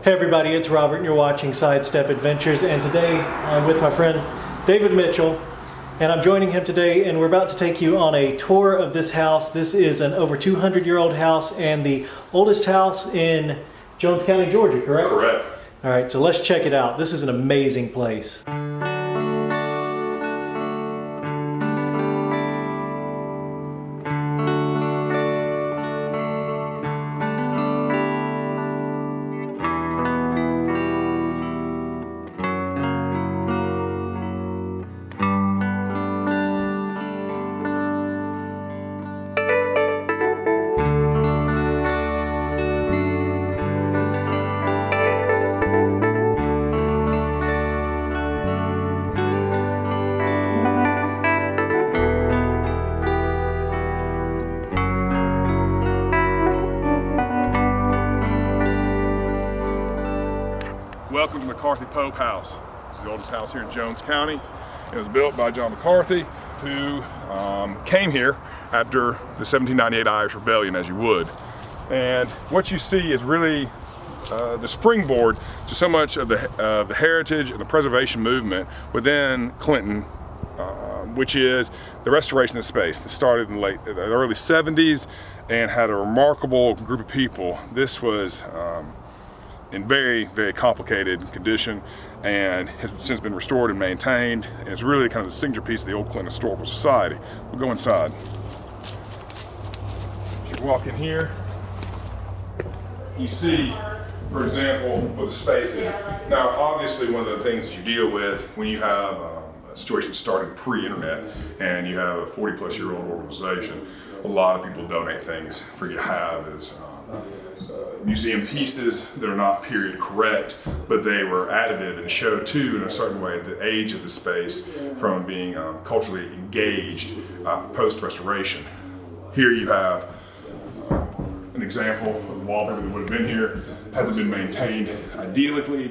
Hey everybody, it's Robert and you're watching Sidestep Adventures, and today I'm with my friend David Mitchell, and I'm joining him today, and we're about to take you on a tour of this house. This is an over 200-year-old house and the oldest house in Jones County, Georgia, correct? Correct. All right, so let's check it out. This is an amazing place. Welcome to Macarthy-Pope house. It's the oldest house here in Jones County. It was built by John Macarthy, who came here after the 1798 Irish Rebellion, as you would. And what you see is really the springboard to so much of the heritage and the preservation movement within Clinton, which is the restoration of space that started in the early 70s and had a remarkable group of people. This was in very, very complicated condition and has since been restored and maintained. And it's really kind of the signature piece of the old Clinton Historical Society. We'll go inside. If you walk in here, you see, for example, what the space is. Now, obviously, one of the things that you deal with when you have a situation started pre-internet and you have a 40-plus-year-old organization, a lot of people donate things for you to have as museum pieces that are not period correct, but they were additive and show too in a certain way the age of the space from being culturally engaged post-restoration. Here you have an example of the wallpaper that would have been here. Hasn't been maintained ideally,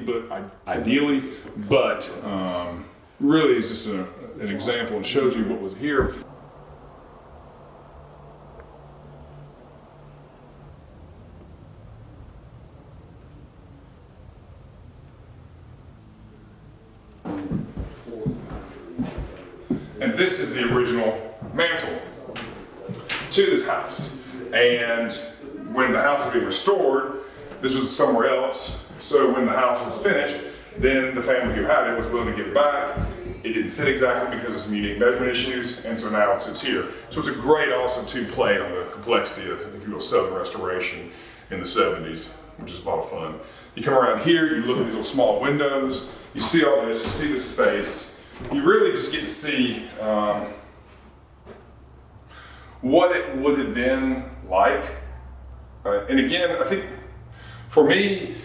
but really is just an example and shows you what was here. And this is the original mantle to this house. And when the house was being restored, this was somewhere else. So when the house was finished, then the family who had it was willing to give it back. It didn't fit exactly because of some unique measurement issues, and so now it sits here. So it's a great also to play on the complexity of, if you will, Southern restoration in the 70s, which is a lot of fun. You come around here, you look at these little small windows, you see all this, you see this space. You really just get to see what it would have been like. And again, I think for me,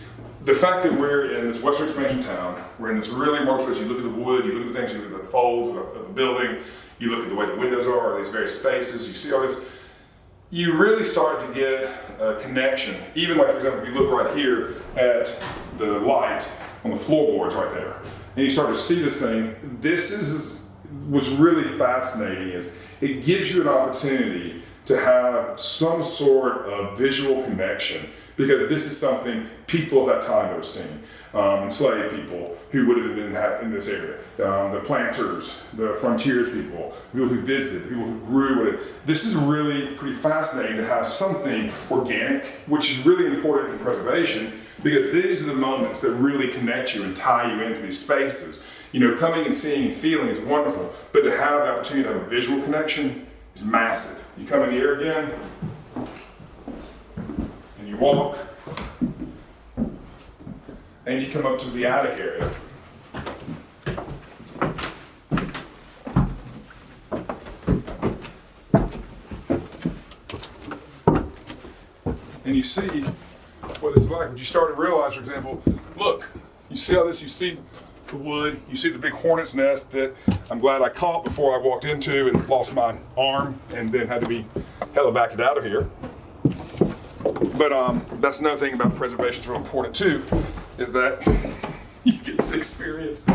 the fact that we're in this western expansion town, we're in this really marked place. You look at the wood, you look at the things, you look at the folds of the building, you look at the way the windows are, these various spaces, you see all this. You really start to get a connection. Even like, for example, if you look right here at the light on the floorboards right there, and you start to see this thing, what's really fascinating is it gives you an opportunity to have some sort of visual connection, because this is something people at that time that were seeing. Enslaved people who would have been in this area, the planters, the frontiers people who visited, people who grew with it. This is really pretty fascinating to have something organic, which is really important for preservation, because these are the moments that really connect you and tie you into these spaces. You know, coming and seeing and feeling is wonderful, but to have the opportunity to have a visual connection is massive. You come in here again, and you walk, and you come up to the attic area. And you see what it's like. But you start to realize, for example, look, you see all this, you see the wood, you see the big hornet's nest that I'm glad I caught before I walked into and lost my arm and then had to be helivacted out of here. But that's another thing about preservation that's real important too, is that you get to experience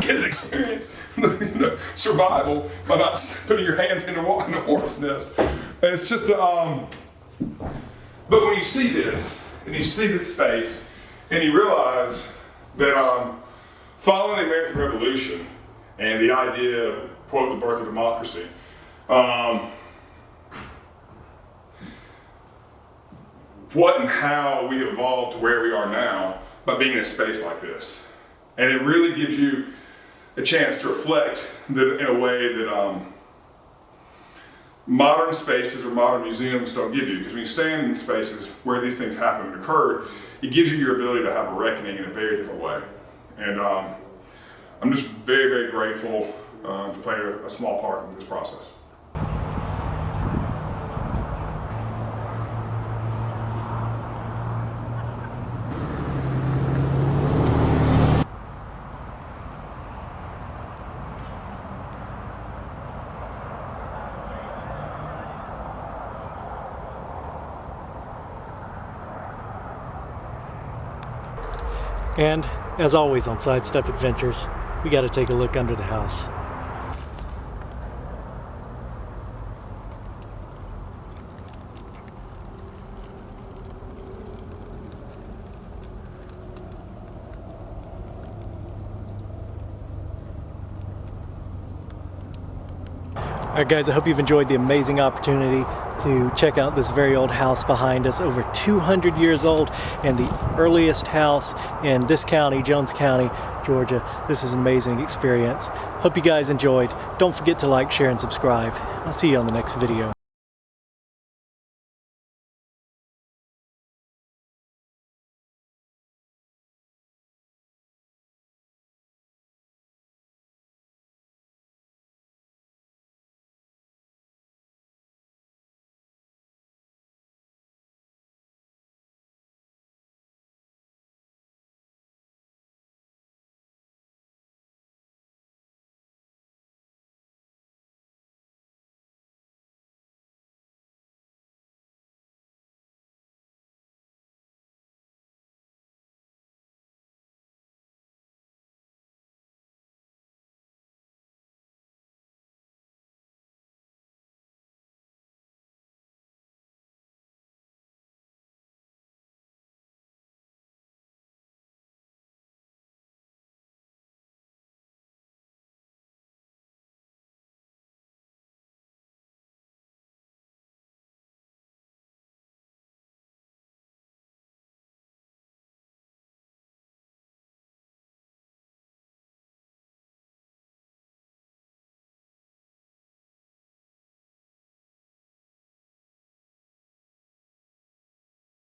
survival by not putting your hand in the hornet's nest. And it's just, but when you see this, and you see this space, And you realize that following the American Revolution and the idea of, quote, the birth of democracy, what and how we evolved to where we are now by being in a space like this. And it really gives you a chance to reflect in a way that modern spaces or modern museums don't give you. Because when you stand in spaces where these things happen and occurred, it gives you your ability to have a reckoning in a very different way. And I'm just very, very grateful to play a small part in this process. And as always on Sidestep Adventures, we got to take a look under the house. Alright guys, I hope you've enjoyed the amazing opportunity to check out this very old house behind us, over 200 years old, and the earliest house in this county, Jones County, Georgia. This is an amazing experience. Hope you guys enjoyed. Don't forget to like, share, and subscribe. I'll see you on the next video.